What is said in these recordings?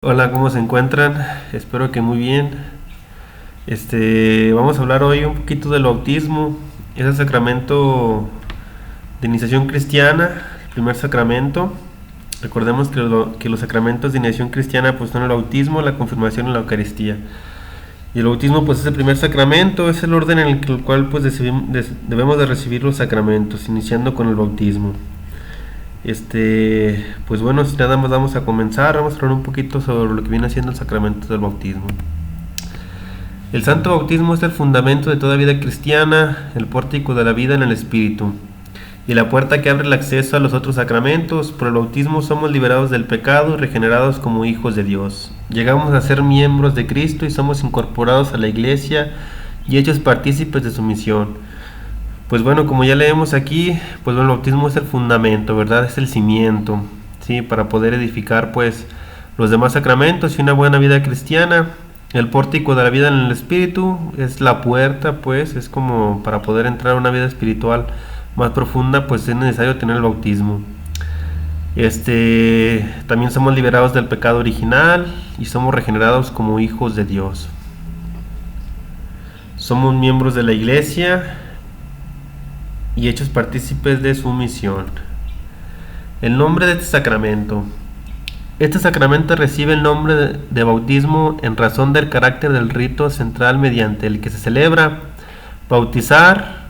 Hola, ¿cómo se encuentran? Espero que muy bien. Vamos a hablar hoy un poquito del bautismo. Es el sacramento de iniciación cristiana, el primer sacramento. Recordemos que los sacramentos de iniciación cristiana pues son el bautismo, la confirmación y la Eucaristía. Y el bautismo pues es el primer sacramento, es el orden en el cual pues debemos de recibir los sacramentos, iniciando con el bautismo. Pues bueno, si nada más vamos a comenzar, vamos a hablar un poquito sobre lo que viene siendo el sacramento del bautismo. El santo bautismo es el fundamento de toda vida cristiana, el pórtico de la vida en el Espíritu, y la puerta que abre el acceso a los otros sacramentos. Por el bautismo somos liberados del pecado y regenerados como hijos de Dios. Llegamos a ser miembros de Cristo y somos incorporados a la Iglesia y hechos partícipes de su misión. Pues bueno, como ya leemos aquí, pues bueno, el bautismo es el fundamento, ¿verdad? Es el cimiento, ¿sí? Para poder edificar, pues, los demás sacramentos y una buena vida cristiana. El pórtico de la vida en el Espíritu es la puerta, pues, es como para poder entrar a una vida espiritual más profunda, pues es necesario tener el bautismo. También somos liberados del pecado original y somos regenerados como hijos de Dios. Somos miembros de la Iglesia y hechos partícipes de su misión. El nombre de este sacramento. Este sacramento recibe el nombre de bautismo en razón del carácter del rito central mediante el que se celebra. Bautizar,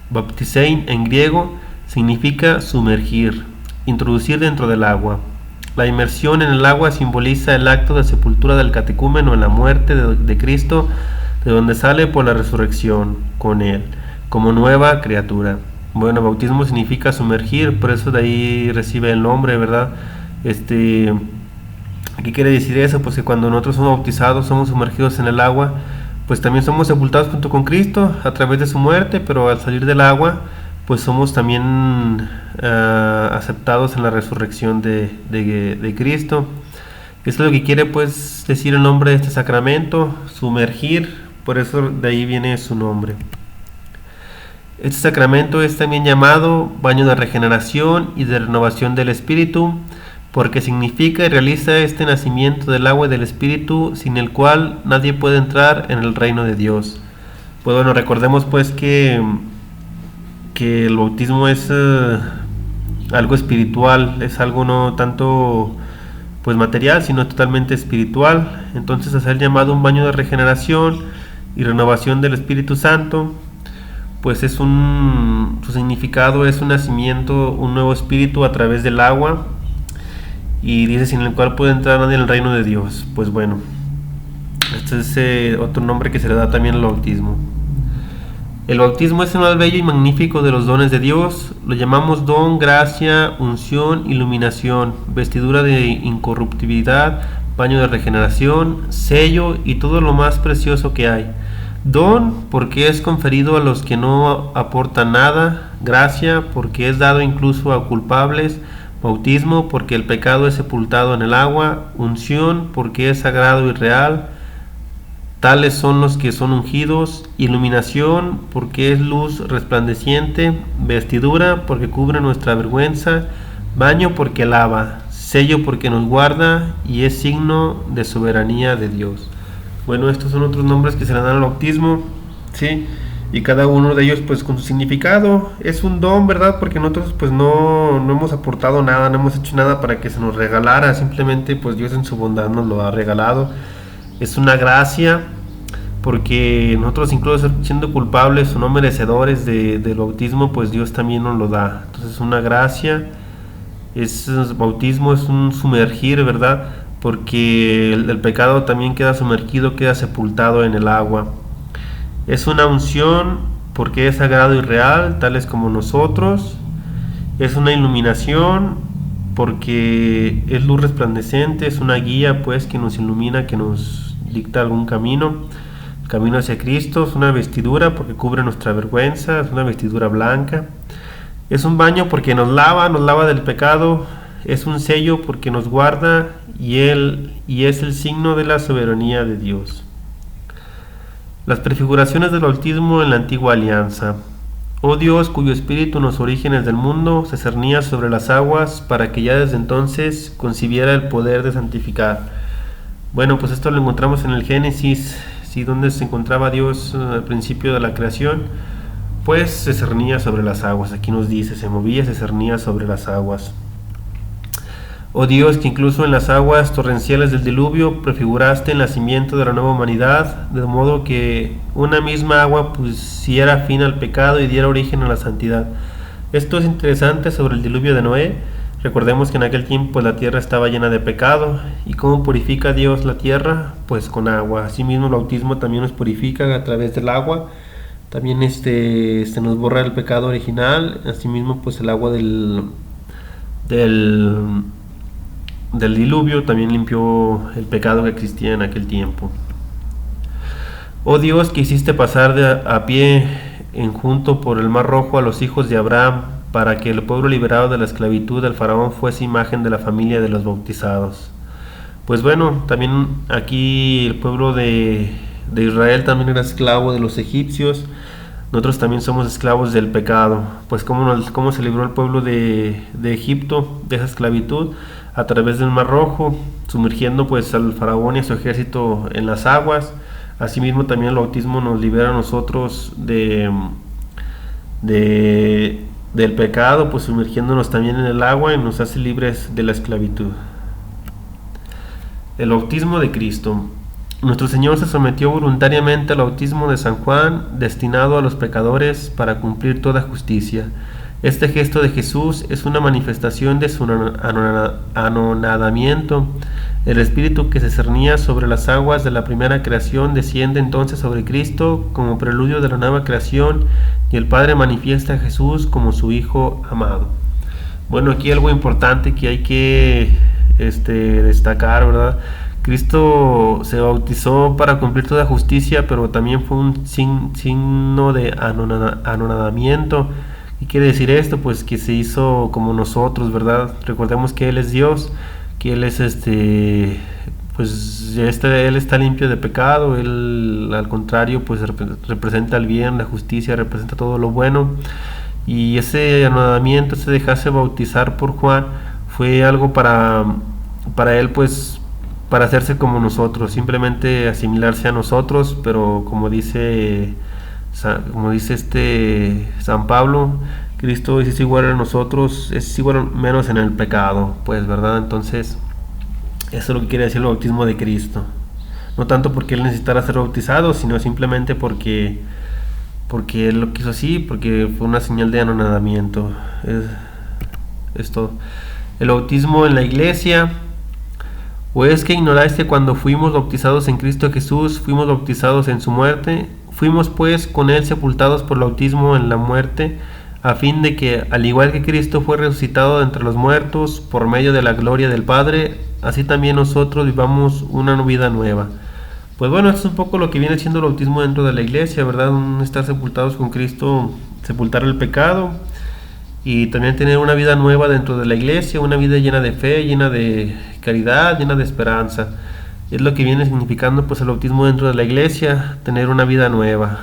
baptizein en griego, significa sumergir, introducir dentro del agua. La inmersión en el agua simboliza el acto de sepultura del catecúmeno en la muerte de Cristo, de donde sale por la resurrección con él, como nueva criatura. Bueno, bautismo significa sumergir, por eso de ahí recibe el nombre, ¿verdad? ¿Qué quiere decir eso? Pues que cuando nosotros somos bautizados, somos sumergidos en el agua, pues también somos sepultados junto con Cristo a través de su muerte, pero al salir del agua, pues somos también aceptados en la resurrección de Cristo. Esto es lo que quiere pues decir el nombre de este sacramento, sumergir, por eso de ahí viene su nombre. Este sacramento es también llamado baño de regeneración y de renovación del Espíritu, porque significa y realiza este nacimiento del agua y del Espíritu, sin el cual nadie puede entrar en el reino de Dios. Pues bueno, recordemos pues que el bautismo es algo espiritual, es algo no tanto pues material, sino totalmente espiritual. Entonces hacer llamado un baño de regeneración y renovación del Espíritu Santo, pues su significado es un nacimiento, un nuevo espíritu a través del agua, y dice sin el cual puede entrar nadie en el reino de Dios. Pues bueno, este es otro nombre que se le da también al bautismo. El bautismo es el más bello y magnífico de los dones de Dios. Lo llamamos don, gracia, unción, iluminación, vestidura de incorruptibilidad, baño de regeneración, sello y todo lo más precioso que hay. Don, porque es conferido a los que no aportan nada. Gracia, porque es dado incluso a culpables. Bautismo, porque el pecado es sepultado en el agua. Unción, porque es sagrado y real. Tales son los que son ungidos. Iluminación, porque es luz resplandeciente. Vestidura, porque cubre nuestra vergüenza. Baño, porque lava. Sello, porque nos guarda y es signo de soberanía de Dios. Bueno, estos son otros nombres que se le dan al bautismo, ¿sí? Y cada uno de ellos pues con su significado. Es un don, ¿verdad? Porque nosotros pues no hemos aportado nada, no hemos hecho nada para que se nos regalara. Simplemente pues Dios en su bondad nos lo ha regalado. Es una gracia, porque nosotros incluso siendo culpables o no merecedores del bautismo, pues Dios también nos lo da. Entonces es una gracia. Bautismo es un sumergir, ¿verdad? Porque el pecado también queda sumergido, queda sepultado en el agua. Es una unción, porque es sagrado y real, tales como nosotros. Es una iluminación, porque es luz resplandeciente, es una guía pues que nos ilumina, que nos dicta algún camino hacia Cristo. Es una vestidura, porque cubre nuestra vergüenza, es una vestidura blanca. Es un baño, porque nos lava del pecado. Es un sello, porque nos guarda y es el signo de la soberanía de Dios. Las prefiguraciones del bautismo en la antigua alianza. Oh Dios, cuyo espíritu en los orígenes del mundo se cernía sobre las aguas, para que ya desde entonces concibiera el poder de santificar. Bueno, pues esto lo encontramos en el Génesis, sí, donde se encontraba Dios al principio de la creación, pues se cernía sobre las aguas. Aquí nos dice, se movía, se cernía sobre las aguas. Oh Dios, que incluso en las aguas torrenciales del diluvio prefiguraste el nacimiento de la nueva humanidad, de modo que una misma agua pusiera fin al pecado y diera origen a la santidad. Esto es interesante sobre el diluvio de Noé. Recordemos que en aquel tiempo la tierra estaba llena de pecado. ¿Y cómo purifica Dios la tierra? Pues con agua. Asimismo el bautismo también nos purifica a través del agua. También se nos borra el pecado original. Asimismo pues el agua del diluvio también limpió el pecado que existía en aquel tiempo. Oh Dios, que hiciste pasar a pie enjunto por el mar Rojo a los hijos de Abraham, para que el pueblo liberado de la esclavitud del faraón fuese imagen de la familia de los bautizados. Pues bueno, también aquí el pueblo de Israel también era esclavo de los egipcios. Nosotros también somos esclavos del pecado. Pues cómo se libró el pueblo de Egipto de esa esclavitud, a través del mar Rojo, sumergiendo pues al faraón y a su ejército en las aguas. Asimismo también el bautismo nos libera a nosotros del pecado, pues sumergiéndonos también en el agua y nos hace libres de la esclavitud. El bautismo de Cristo. Nuestro Señor se sometió voluntariamente al bautismo de San Juan, destinado a los pecadores para cumplir toda justicia. Este gesto de Jesús es una manifestación de su anonadamiento. El Espíritu que se cernía sobre las aguas de la primera creación desciende entonces sobre Cristo como preludio de la nueva creación, y el Padre manifiesta a Jesús como su Hijo amado. Bueno, aquí algo importante que hay que destacar, ¿verdad? Cristo se bautizó para cumplir toda justicia, pero también fue un signo de anonadamiento. ¿Qué quiere decir esto? Pues que se hizo como nosotros, ¿verdad? Recordemos que Él es Dios, que Él es Él está limpio de pecado. Él, al contrario, pues representa el bien, la justicia, representa todo lo bueno. Y ese anonadamiento, ese dejarse bautizar por Juan, fue algo para Él, pues, para hacerse como nosotros, simplemente asimilarse a nosotros, pero como dice San Pablo, Cristo es igual a nosotros, es igual menos en el pecado, pues, ¿verdad? Entonces, eso es lo que quiere decir el bautismo de Cristo. No tanto porque Él necesitara ser bautizado, sino simplemente porque Él lo quiso así, porque fue una señal de anonadamiento. Es todo. El bautismo en la iglesia. ¿O es que ignoráis que cuando fuimos bautizados en Cristo Jesús, fuimos bautizados en su muerte? Fuimos pues con Él sepultados por el bautismo en la muerte, a fin de que, al igual que Cristo fue resucitado de entre los muertos por medio de la gloria del Padre, así también nosotros vivamos una vida nueva. Pues bueno, esto es un poco lo que viene siendo el bautismo dentro de la iglesia, ¿verdad? Estar sepultados con Cristo, sepultar el pecado, y también tener una vida nueva dentro de la iglesia, una vida llena de fe, llena de caridad, llena de esperanza. Es lo que viene significando pues el bautismo dentro de la iglesia, tener una vida nueva.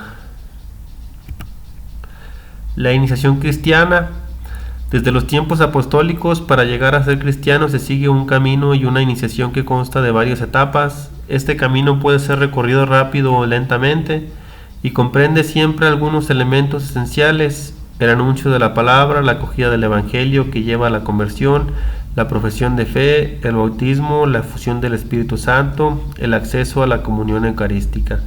La iniciación cristiana. Desde los tiempos apostólicos, para llegar a ser cristiano se sigue un camino y una iniciación que consta de varias etapas. Este camino puede ser recorrido rápido o lentamente y comprende siempre algunos elementos esenciales: el anuncio de la palabra, la acogida del evangelio que lleva a la conversión, la profesión de fe, el bautismo, la efusión del Espíritu Santo, el acceso a la comunión eucarística.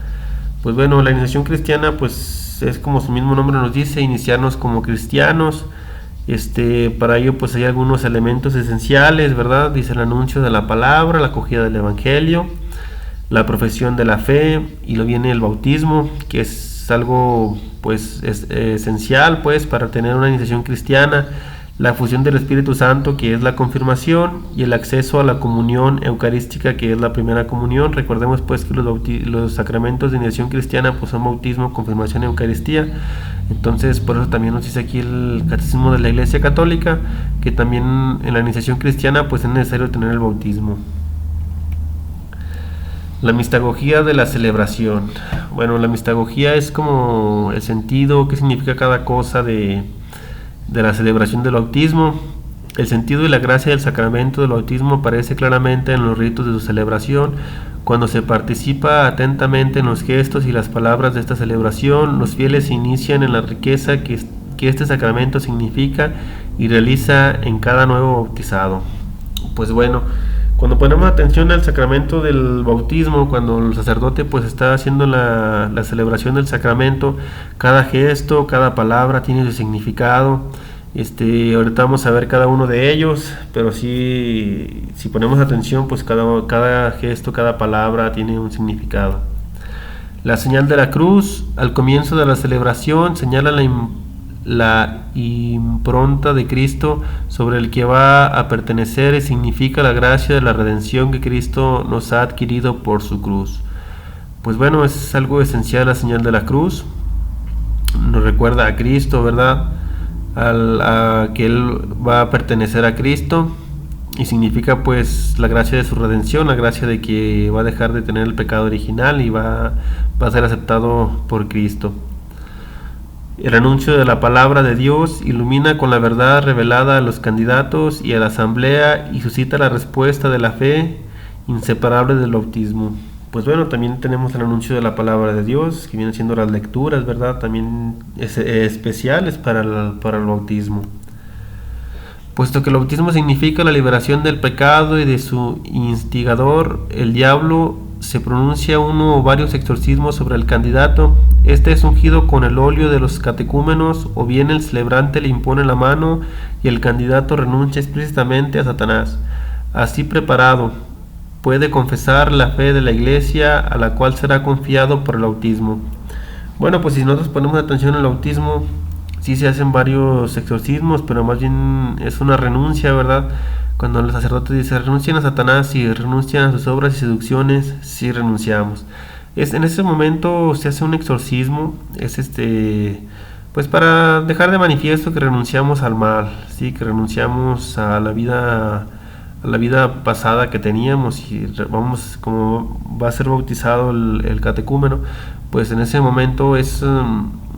Pues bueno, la iniciación cristiana pues es, como su mismo nombre nos dice, iniciarnos como cristianos. Para ello pues hay algunos elementos esenciales, ¿verdad? Dice el anuncio de la palabra, la acogida del evangelio, la profesión de la fe, y luego viene el bautismo, que es algo pues esencial pues para tener una iniciación cristiana, la fusión del Espíritu Santo, que es la confirmación, y el acceso a la comunión eucarística, que es la primera comunión. Recordemos pues que los sacramentos de iniciación cristiana pues son bautismo, confirmación y eucaristía. Entonces por eso también nos dice aquí el Catecismo de la Iglesia Católica que también en la iniciación cristiana pues es necesario tener el bautismo. La mistagogía de la celebración. Bueno, la mistagogía es como el sentido, qué significa cada cosa de la celebración del bautismo. El sentido y la gracia del sacramento del bautismo aparece claramente en los ritos de su celebración. Cuando se participa atentamente en los gestos y las palabras de esta celebración, los fieles se inician en la riqueza que este sacramento significa y realiza en cada nuevo bautizado. Pues bueno, cuando ponemos atención al sacramento del bautismo, cuando el sacerdote pues está haciendo la celebración del sacramento, cada gesto, cada palabra tiene su significado. Ahorita vamos a ver cada uno de ellos, pero si ponemos atención, pues cada gesto, cada palabra tiene un significado. La señal de la cruz, al comienzo de la celebración, señala la impronta de Cristo sobre el que va a pertenecer y significa la gracia de la redención que Cristo nos ha adquirido por su cruz. Pues bueno, es algo esencial la señal de la cruz. Nos recuerda a Cristo, ¿verdad? A que Él va a pertenecer a Cristo, y significa pues la gracia de su redención, la gracia de que va a dejar de tener el pecado original y va a ser aceptado por Cristo. El anuncio de la palabra de Dios ilumina con la verdad revelada a los candidatos y a la asamblea y suscita la respuesta de la fe inseparable del bautismo. Pues bueno, también tenemos el anuncio de la palabra de Dios, que vienen siendo las lecturas, ¿verdad? También especiales para el bautismo. Puesto que el bautismo significa la liberación del pecado y de su instigador, el diablo, se pronuncia uno o varios exorcismos sobre el candidato. Este es ungido con el óleo de los catecúmenos, o bien el celebrante le impone la mano y el candidato renuncia explícitamente a Satanás. Así preparado, puede confesar la fe de la Iglesia, a la cual será confiado por el bautismo. Bueno, pues si nosotros ponemos atención al bautismo, sí se hacen varios exorcismos, pero más bien es una renuncia, ¿verdad? Cuando el sacerdote dice renuncien a Satanás y renuncian a sus obras y seducciones, sí renunciamos. En ese momento se hace un exorcismo, pues para dejar de manifiesto que renunciamos al mal, sí, que renunciamos a la vida pasada que teníamos, y vamos, como va a ser bautizado el catecúmeno, pues en ese momento es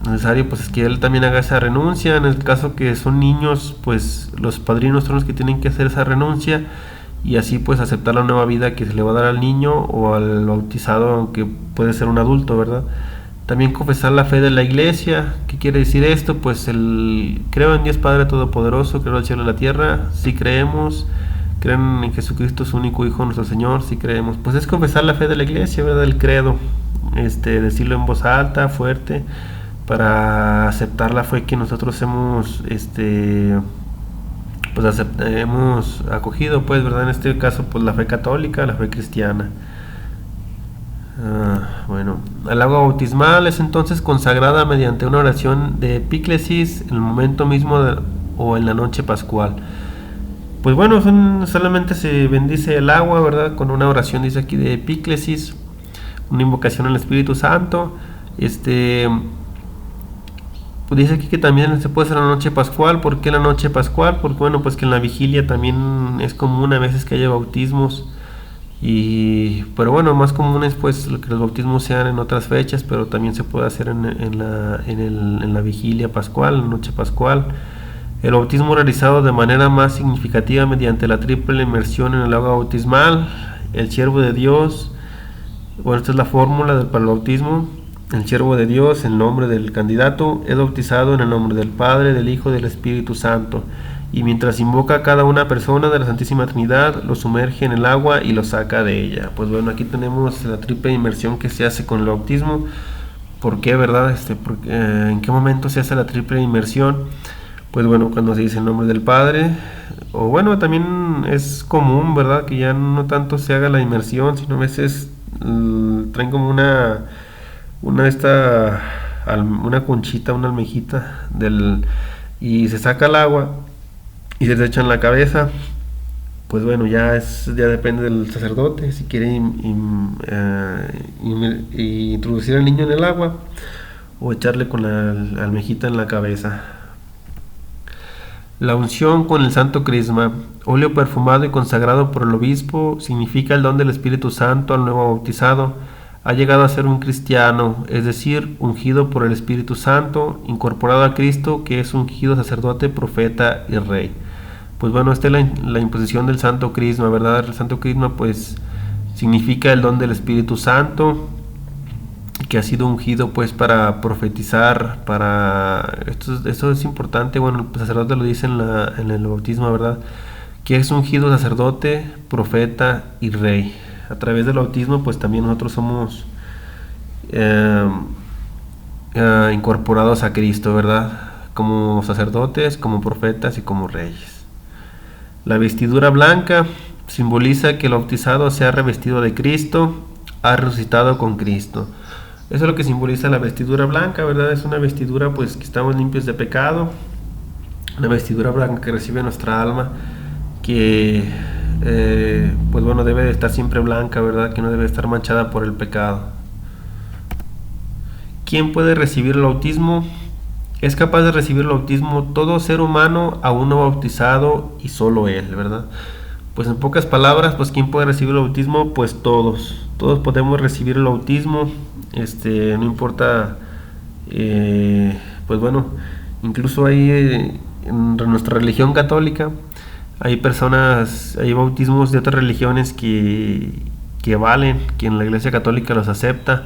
necesario pues que él también haga esa renuncia. En el caso que son niños, pues los padrinos son los que tienen que hacer esa renuncia, y así pues aceptar la nueva vida que se le va a dar al niño o al bautizado, aunque puede ser un adulto, ¿verdad? También confesar la fe de la Iglesia. ¿Qué quiere decir esto? Pues creo en Dios Padre Todopoderoso, creador del cielo y la tierra. Sí creemos. ¿Creen en Jesucristo, su único Hijo, nuestro Señor? Sí creemos. Pues es confesar la fe de la Iglesia, ¿verdad? El credo. Decirlo en voz alta, fuerte, para aceptar la fe que nosotros hemos hemos acogido, pues, ¿verdad? En este caso, pues la fe católica, la fe cristiana. Bueno, el agua bautismal es entonces consagrada mediante una oración de epíclesis en el momento mismo o en la noche pascual. Pues bueno, solamente se bendice el agua, ¿verdad? Con una oración, dice aquí, de epíclesis, una invocación al Espíritu Santo. Pues dice aquí que también se puede hacer la noche pascual. ¿Por qué la noche pascual? Porque bueno, pues que en la vigilia también es común a veces que haya bautismos, pero bueno, más común es pues que los bautismos sean en otras fechas, pero también se puede hacer en la vigilia pascual, la noche pascual. El bautismo realizado de manera más significativa mediante la triple inmersión en el agua bautismal. El siervo de Dios, bueno, esta es la fórmula para el bautismo. El siervo de Dios, en nombre del candidato, es bautizado en el nombre del Padre, del Hijo y del Espíritu Santo. Y mientras invoca a cada una persona de la Santísima Trinidad, lo sumerge en el agua y lo saca de ella. Pues bueno, aquí tenemos la triple inmersión que se hace con el bautismo. ¿Por qué, verdad? ¿En qué momento se hace la triple inmersión? Pues bueno, cuando se dice el nombre del Padre, o bueno, también es común, ¿verdad? Que ya no tanto se haga la inmersión, sino a veces traen como una conchita, una almejita y se saca el agua y se echa en la cabeza. Pues bueno, ya depende del sacerdote si quiere introducir al niño en el agua o echarle con la almejita en la cabeza. La unción con el santo crisma, óleo perfumado y consagrado por el obispo, significa el don del Espíritu Santo al nuevo bautizado. Ha llegado a ser un cristiano, es decir, ungido por el Espíritu Santo, incorporado a Cristo, que es ungido sacerdote, profeta y rey. Pues bueno, esta es la imposición del Santo Crisma, ¿verdad? El Santo Crisma pues significa el don del Espíritu Santo, que ha sido ungido pues para profetizar, para... Esto es importante, bueno, el sacerdote lo dice en el bautismo, ¿verdad? Que es ungido sacerdote, profeta y rey. A través del bautismo pues también nosotros somos incorporados a Cristo, ¿verdad? Como sacerdotes, como profetas y como reyes. La vestidura blanca simboliza que el bautizado se ha revestido de Cristo, ha resucitado con Cristo. Eso es lo que simboliza la vestidura blanca, ¿verdad? Es una vestidura pues que estamos limpios de pecado, una vestidura blanca que recibe nuestra alma, que pues bueno, debe de estar siempre blanca, ¿verdad? Que no debe estar manchada por el pecado. ¿Quién puede recibir el bautismo? Es capaz de recibir el bautismo todo ser humano aún no bautizado y solo él, ¿verdad? Pues en pocas palabras, pues ¿quién puede recibir el bautismo? Pues todos podemos recibir el bautismo, no importa, pues bueno, incluso hay en nuestra religión católica, hay personas, hay bautismos de otras religiones que valen, que en la Iglesia Católica los acepta.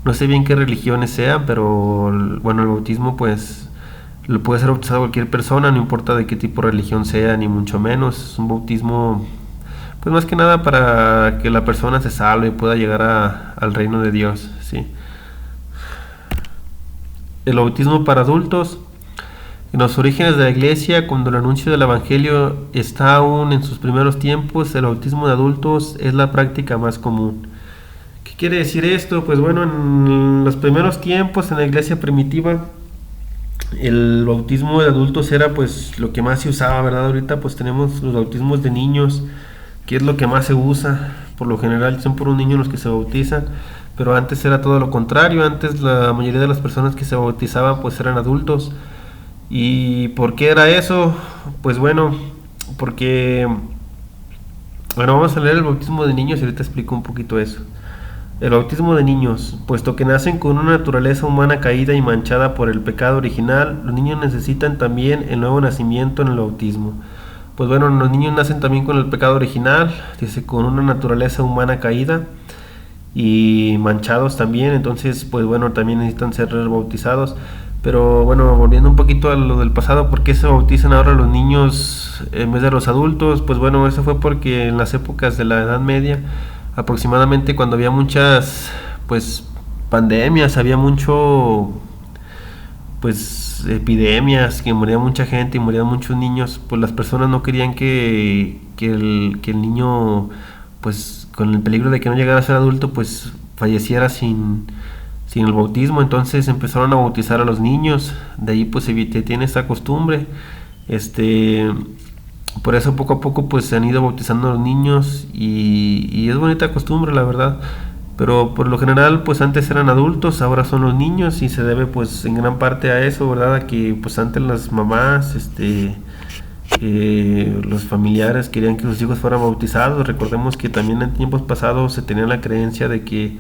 No sé bien qué religiones sean, pero bueno, el bautismo pues lo puede ser bautizado cualquier persona, no importa de qué tipo de religión sea, ni mucho menos. Es un bautismo pues más que nada para que la persona se salve y pueda llegar al reino de Dios, ¿sí? El bautismo para adultos. En los orígenes de la Iglesia, cuando el anuncio del Evangelio está aún en sus primeros tiempos, el bautismo de adultos es la práctica más común. ¿Qué quiere decir esto? Pues bueno, en los primeros tiempos, en la iglesia primitiva, el bautismo de adultos era pues lo que más se usaba, ¿verdad? Ahorita pues tenemos los bautismos de niños, que es lo que más se usa. Por lo general son por un niño los que se bautizan, pero antes era todo lo contrario. Antes la mayoría de las personas que se bautizaban pues eran adultos. ¿Y por qué era eso? Pues bueno, porque... Bueno, vamos a leer el bautismo de niños y ahorita explico un poquito eso. El bautismo de niños, puesto que nacen con una naturaleza humana caída y manchada por el pecado original, los niños necesitan también el nuevo nacimiento en el bautismo. Pues bueno, los niños nacen también con el pecado original, dice, con una naturaleza humana caída y manchados también, entonces pues bueno, también necesitan ser bautizados. Pero bueno, volviendo un poquito a lo del pasado, ¿por qué se bautizan ahora los niños en vez de los adultos? Pues bueno, eso fue porque en las épocas de la Edad Media, aproximadamente cuando había muchas pues pandemias, había mucho pues epidemias, que moría mucha gente y morían muchos niños, pues las personas no querían que el niño pues con el peligro de que no llegara a ser adulto pues falleciera sin el bautismo. Entonces empezaron a bautizar a los niños, de ahí pues se tiene esta costumbre. Por eso poco a poco pues se han ido bautizando a los niños y es bonita costumbre, la verdad. Pero por lo general pues antes eran adultos, ahora son los niños, y se debe pues en gran parte a eso, ¿verdad? A que pues antes las mamás, los familiares querían que sus hijos fueran bautizados. Recordemos que también en tiempos pasados se tenía la creencia de que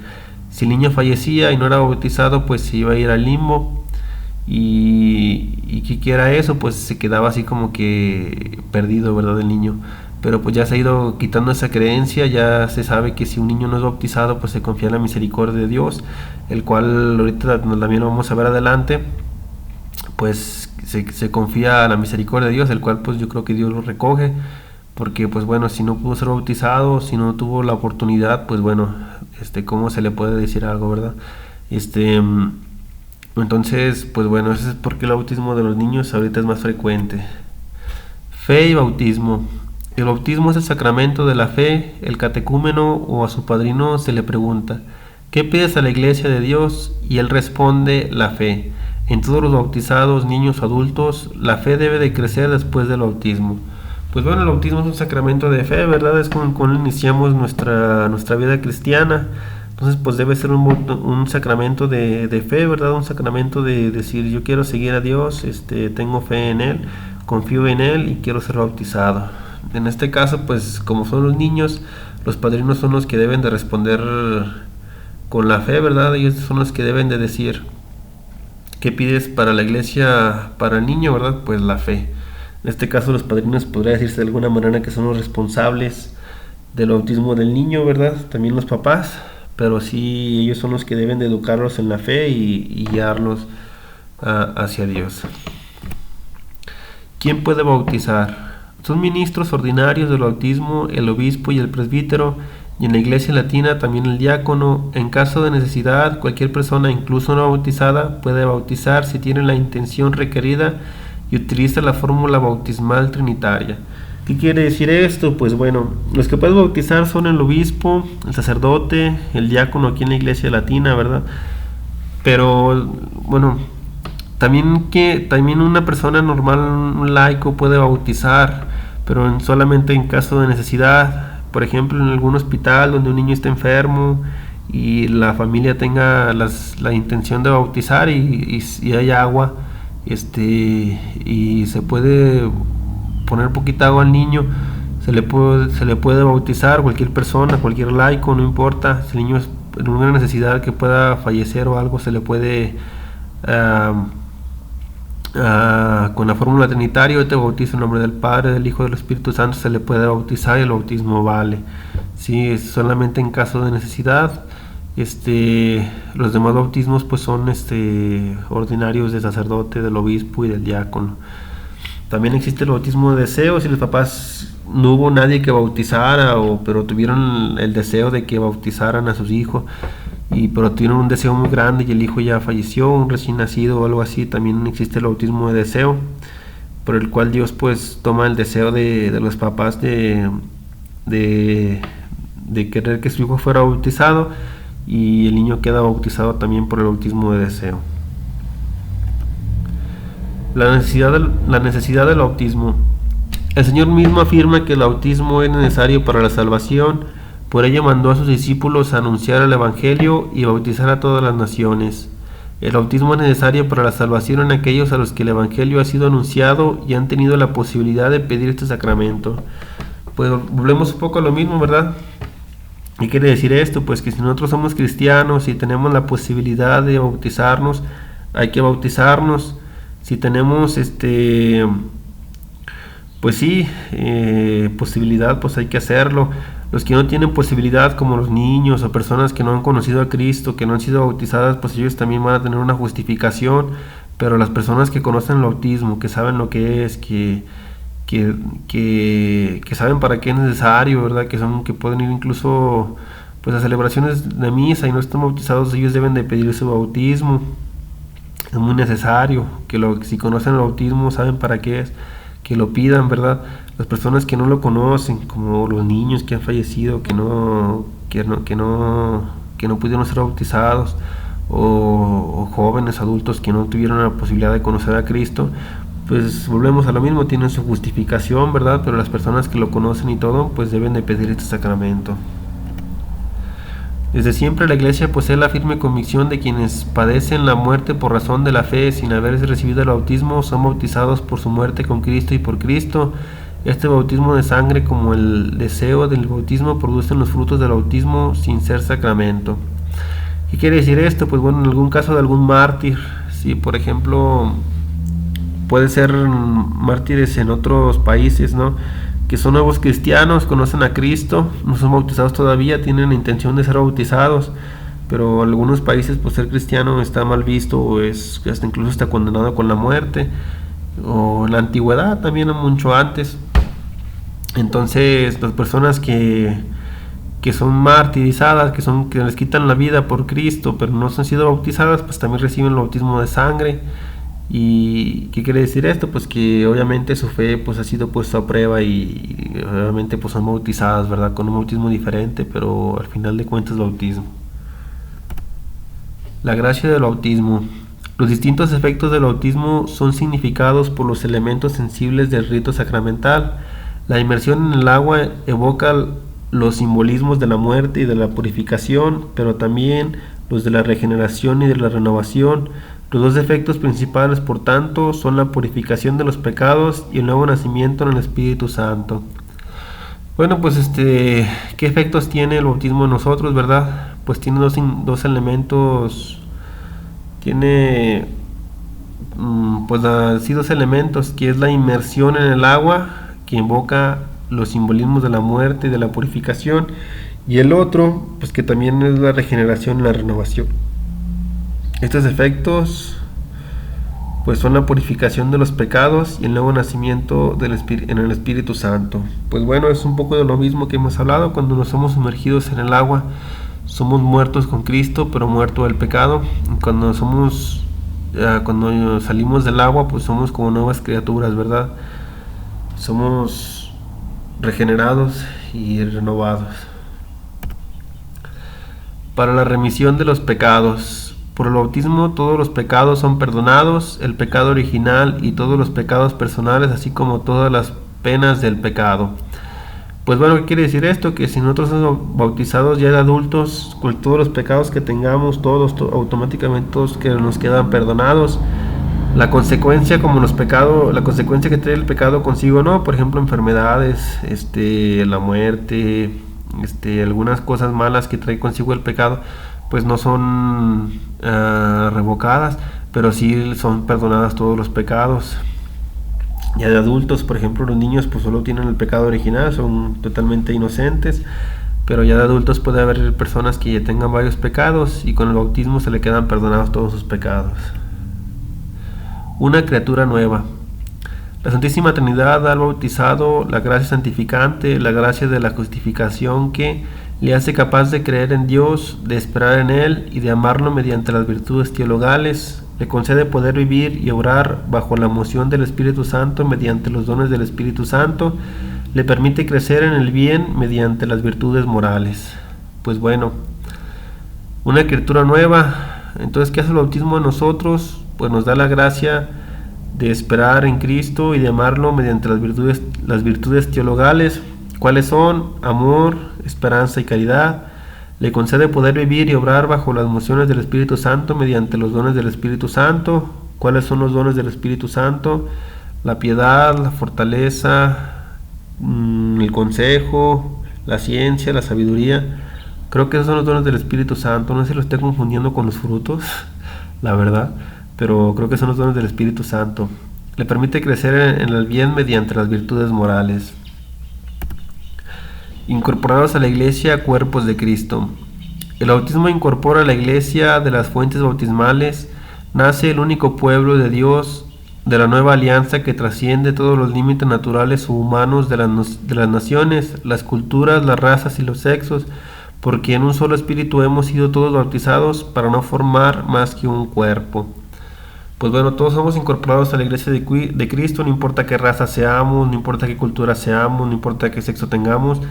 si el niño fallecía y no era bautizado pues se iba a ir al limbo. Y que era eso, pues se quedaba así como que perdido, ¿verdad? El niño. Pero pues ya se ha ido quitando esa creencia, ya se sabe que si un niño no es bautizado pues se confía en la misericordia de Dios, el cual ahorita también lo vamos a ver adelante. Pues se confía a la misericordia de Dios, el cual pues yo creo que Dios lo recoge, porque pues bueno, si no pudo ser bautizado, si no tuvo la oportunidad, pues bueno, ¿cómo se le puede decir algo, verdad? Entonces, pues bueno, eso es porque el bautismo de los niños ahorita es más frecuente. Fe y bautismo. El bautismo es el sacramento de la fe. El catecúmeno o a su padrino se le pregunta: ¿qué pides a la iglesia de Dios? Y él responde: la fe. En todos los bautizados, niños o adultos, la fe debe de crecer después del bautismo. Pues bueno, el bautismo es un sacramento de fe, ¿verdad? Es con iniciamos nuestra vida cristiana. Entonces pues debe ser un sacramento de fe, ¿verdad? Un sacramento de decir: yo quiero seguir a Dios, tengo fe en Él, confío en Él y quiero ser bautizado. En este caso pues como son los niños, los padrinos son los que deben de responder con la fe, ¿verdad? Ellos son los que deben de decir: ¿qué pides para la iglesia, para el niño, verdad? Pues la fe. En este caso los padrinos podría decirse de alguna manera que son los responsables del bautismo del niño, ¿verdad? También los papás, pero sí ellos son los que deben de educarlos en la fe y guiarlos hacia Dios. ¿Quién puede bautizar? Son ministros ordinarios del bautismo, el obispo y el presbítero, y en la iglesia latina también el diácono. En caso de necesidad, cualquier persona, incluso no bautizada, puede bautizar si tiene la intención requerida y utiliza la fórmula bautismal trinitaria. ¿Qué quiere decir esto? Pues bueno, los que pueden bautizar son el obispo, el sacerdote, el diácono aquí en la iglesia latina, ¿verdad? Pero bueno, también una persona normal, un laico, puede bautizar, pero solamente en caso de necesidad. Por ejemplo, en algún hospital donde un niño está enfermo y la familia tenga la intención de bautizar y hay agua, y se puede poner poquita agua al niño, se le puede bautizar. Cualquier persona, cualquier laico, no importa. Si el niño es en una necesidad que pueda fallecer o algo, se le puede con la fórmula trinitaria: yo te bautizo en nombre del Padre, del Hijo y del Espíritu Santo. Se le puede bautizar y el bautismo vale. Sí, es solamente en caso de necesidad. Los demás bautismos pues son ordinarios del sacerdote, del obispo y del diácono. También existe el bautismo de deseo. Si los papás no hubo nadie que bautizara, pero tuvieron el deseo de que bautizaran a sus hijos, pero tuvieron un deseo muy grande y el hijo ya falleció, un recién nacido o algo así, también existe el bautismo de deseo, por el cual Dios pues toma el deseo de los papás de querer que su hijo fuera bautizado, y el niño queda bautizado también por el bautismo de deseo. La necesidad del bautismo. El Señor mismo afirma que el bautismo es necesario para la salvación. Por ello mandó a sus discípulos a anunciar el Evangelio y bautizar a todas las naciones. El bautismo es necesario para la salvación en aquellos a los que el Evangelio ha sido anunciado y han tenido la posibilidad de pedir este sacramento. Pues volvemos un poco a lo mismo, ¿verdad? ¿Qué quiere decir esto? Pues que si nosotros somos cristianos y tenemos la posibilidad de bautizarnos, hay que bautizarnos. Si tenemos pues sí, posibilidad, pues hay que hacerlo. Los que no tienen posibilidad, como los niños o personas que no han conocido a Cristo, que no han sido bautizadas, pues ellos también van a tener una justificación. Pero las personas que conocen el bautismo, que saben lo que es, que saben para qué es necesario, ¿verdad? Que pueden ir incluso pues a celebraciones de misa y no están bautizados, ellos deben de pedir su bautismo. Es muy necesario si conocen el bautismo, saben para qué es, que lo pidan, ¿verdad? Las personas que no lo conocen, como los niños que han fallecido, que no pudieron ser bautizados, o jóvenes adultos que no tuvieron la posibilidad de conocer a Cristo, pues volvemos a lo mismo, tienen su justificación, ¿verdad? Pero las personas que lo conocen y todo, pues deben de pedir este sacramento. Desde siempre la Iglesia posee la firme convicción de quienes padecen la muerte por razón de la fe sin haber recibido el bautismo son bautizados por su muerte con Cristo y por Cristo. Este bautismo de sangre, como el deseo del bautismo, producen los frutos del bautismo sin ser sacramento. ¿Qué quiere decir esto? Pues bueno, en algún caso de algún mártir, si por ejemplo puede ser mártires en otros países, ¿no?, que son nuevos cristianos, conocen a Cristo, no son bautizados todavía, tienen la intención de ser bautizados, pero en algunos países pues ser cristiano está mal visto, o incluso está condenado con la muerte, o en la antigüedad también, mucho antes. Entonces las personas que son martirizadas, que les quitan la vida por Cristo, pero no han sido bautizadas, pues también reciben el bautismo de sangre. ¿Y qué quiere decir esto? Pues que obviamente su fe pues ha sido puesta a prueba y obviamente pues son bautizadas, ¿verdad?, con un bautismo diferente, pero al final de cuentas bautismo. La gracia del bautismo. Los distintos efectos del bautismo son significados por los elementos sensibles del rito sacramental. La inmersión en el agua evoca los simbolismos de la muerte y de la purificación, pero también los de la regeneración y de la renovación. Los dos efectos principales, por tanto, son la purificación de los pecados y el nuevo nacimiento en el Espíritu Santo. Bueno, pues ¿qué efectos tiene el bautismo en nosotros, verdad? Pues tiene dos elementos. Tiene pues así dos elementos, que es la inmersión en el agua, que invoca los simbolismos de la muerte y de la purificación, y el otro, pues que también es la regeneración y la renovación. Estos efectos pues son la purificación de los pecados y el nuevo nacimiento en el Espíritu Santo. Pues bueno, es un poco de lo mismo que hemos hablado. Cuando nos somos sumergidos en el agua, somos muertos con Cristo, pero muerto del pecado. Cuando salimos del agua, pues somos como nuevas criaturas, ¿verdad? Somos regenerados y renovados. Para la remisión de los pecados. Por el bautismo todos los pecados son perdonados, el pecado original y todos los pecados personales, así como todas las penas del pecado. Pues bueno, ¿qué quiere decir esto? Que si nosotros somos bautizados ya de adultos, con todos los pecados que tengamos, automáticamente todos que nos quedan perdonados. La consecuencia la consecuencia que trae el pecado consigo, ¿no? Por ejemplo, enfermedades, la muerte, algunas cosas malas que trae consigo el pecado, pues no son revocadas, pero sí son perdonadas todos los pecados. Ya de adultos, por ejemplo, los niños pues solo tienen el pecado original, son totalmente inocentes, pero ya de adultos puede haber personas que ya tengan varios pecados y con el bautismo se le quedan perdonados todos sus pecados. Una criatura nueva. La Santísima Trinidad da al bautizado la gracia santificante, la gracia de la justificación que le hace capaz de creer en Dios, de esperar en Él y de amarlo mediante las virtudes teologales. Le concede poder vivir y obrar bajo la moción del Espíritu Santo mediante los dones del Espíritu Santo. Le permite crecer en el bien mediante las virtudes morales. Pues bueno, una criatura nueva. Entonces, ¿qué hace el bautismo en nosotros? Pues nos da la gracia de esperar en Cristo y de amarlo mediante las virtudes teologales. ¿Cuáles son? Amor, esperanza y caridad. Le concede poder vivir y obrar bajo las mociones del Espíritu Santo mediante los dones del Espíritu Santo. ¿Cuáles son los dones del Espíritu Santo? La piedad, la fortaleza, el consejo, la ciencia, la sabiduría. Creo que esos son los dones del Espíritu Santo. No sé si lo estoy confundiendo con los frutos, la verdad, pero creo que son los dones del Espíritu Santo. Le permite crecer en el bien mediante las virtudes morales. Incorporados a la Iglesia, cuerpos de Cristo. El bautismo incorpora a la Iglesia de las fuentes bautismales. Nace el único pueblo de Dios, de la nueva alianza que trasciende todos los límites naturales o humanos de las naciones, las culturas, las razas y los sexos, porque en un solo espíritu hemos sido todos bautizados para no formar más que un cuerpo. Pues bueno, todos somos incorporados a la Iglesia de Cristo, no importa qué raza seamos, no importa qué cultura seamos, no importa qué sexo tengamos,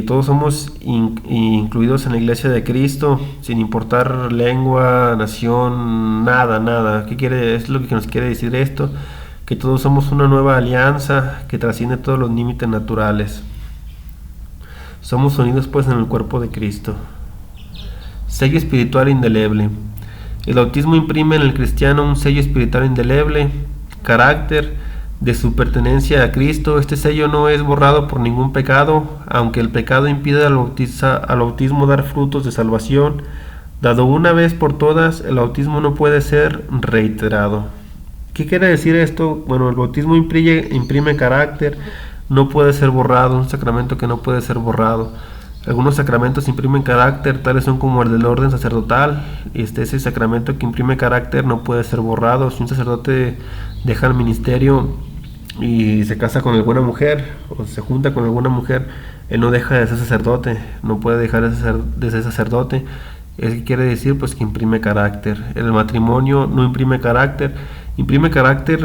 todos somos incluidos en la Iglesia de Cristo, sin importar lengua, nación, nada. Es lo que nos quiere decir esto, que todos somos una nueva alianza que trasciende todos los límites naturales. Somos unidos pues en el cuerpo de Cristo. Sello espiritual indeleble. El bautismo imprime en el cristiano un sello espiritual indeleble, carácter de su pertenencia a Cristo. Este sello no es borrado por ningún pecado, aunque el pecado impide al bautismo dar frutos de salvación. Dado una vez por todas, el bautismo no puede ser reiterado. ¿Qué quiere decir esto? Bueno, el bautismo imprime carácter, no puede ser borrado, un sacramento que no puede ser borrado. Algunos sacramentos imprimen carácter, tales son como el del orden sacerdotal. Ese sacramento que imprime carácter no puede ser borrado. Si un sacerdote deja el ministerio y se casa con alguna mujer o se junta con alguna mujer, él no deja de ser sacerdote, no puede dejar de ser sacerdote. ¿Qué quiere decir? Pues que imprime carácter. El matrimonio no imprime carácter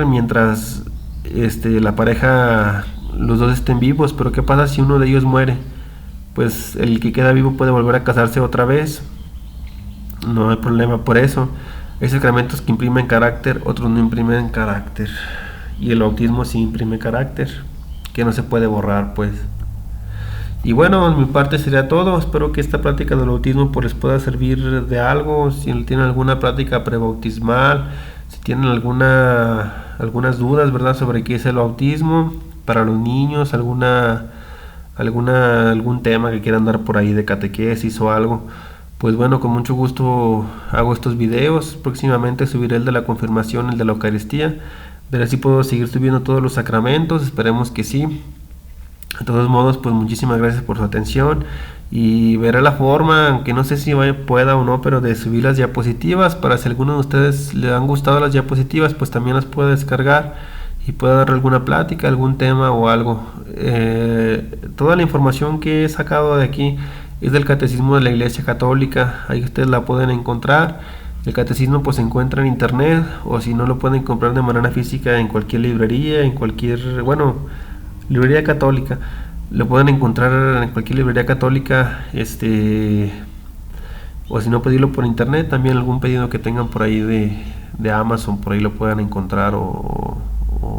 mientras la pareja, los dos estén vivos. Pero ¿qué pasa si uno de ellos muere? Pues el que queda vivo puede volver a casarse otra vez, no hay problema por eso. Hay sacramentos que imprimen carácter, otros no imprimen carácter, y el bautismo sí imprime carácter, que no se puede borrar pues. Y bueno, en mi parte sería todo. Espero que esta plática del bautismo pues les pueda servir de algo. Si tienen alguna práctica prebautismal, si tienen algunas dudas, ¿verdad?, sobre qué es el bautismo para los niños, algún tema que quieran dar por ahí de catequesis o algo, Pues bueno, con mucho gusto hago estos videos. Próximamente subiré el de la confirmación, el de la Eucaristía. Veré si puedo seguir subiendo todos los sacramentos. Esperemos que sí. De todos modos, pues muchísimas gracias por su atención. Y veré la forma, aunque no sé si pueda o no, pero de subir las diapositivas. Para si a alguno de ustedes le han gustado las diapositivas, pues también las puede descargar y puede dar alguna plática, algún tema o algo. Toda la información que he sacado de aquí es del Catecismo de la Iglesia Católica. Ahí ustedes la pueden encontrar. El catecismo pues se encuentra en internet, o si no lo pueden comprar de manera física en cualquier librería, en cualquier, bueno, librería católica. Lo pueden encontrar en cualquier librería católica, o si no, pedirlo por internet. También algún pedido que tengan por ahí de Amazon, por ahí lo puedan encontrar, o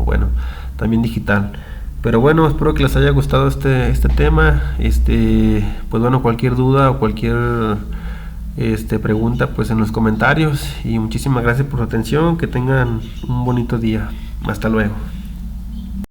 bueno, también digital. Pero bueno, espero que les haya gustado este tema. Pues bueno, cualquier duda o cualquier pregunta, pues en los comentarios. Y muchísimas gracias por su atención. Que tengan un bonito día. Hasta luego.